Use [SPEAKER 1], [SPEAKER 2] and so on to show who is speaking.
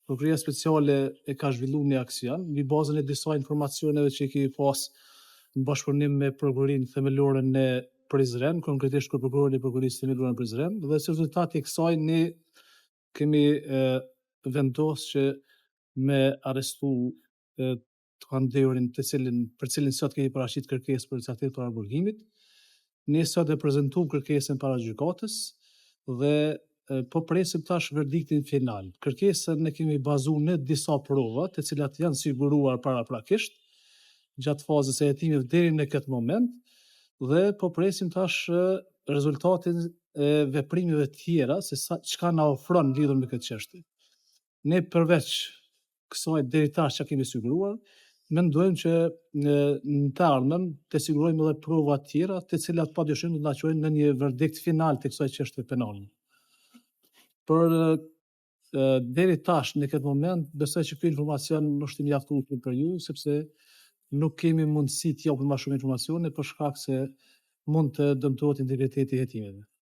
[SPEAKER 1] Prokuroria Speciale e ka zhvilluar një aksion mbi bazën e disa informacioneve që i kemi pas në bashkëpunim me Prokurorinë Themelore në Prizren, konkretisht Prokurorin e Prokurisë Themelore në Prizren, dhe si rezultati i kësaj ne kemi vendosur që me arrestu të kandiderin për cilin sot kemi paraqit kërkesë për caktimi të burgimit. Ne sot e prezantuam kërkesën para gjykatës dhe po presim tash verdiktin final. Kërkesën ne kemi bazuar në disa prova, të cilat janë siguruar paraprakisht gjatë fazës së hetimit deri në këtë moment, dhe po presim tash rezultatin e veprimeve tjera se çka na ofron lidhur me këtë çështje. Ne përveç kësaj deri tash që kemi siguruar, mendojmë që në të ardhmen të sigurojmë edhe prova tjera, të cilat padyshim do na çojnë në një verdikt final të kësaj çështje penale. Por deri tash në këtë moment besoj që ky informacion është i mjaftueshëm për ju, sepse nuk kemi mundësi të japim më shumë informacione për shkak se mund të dëmtohet integriteti i hetimeve.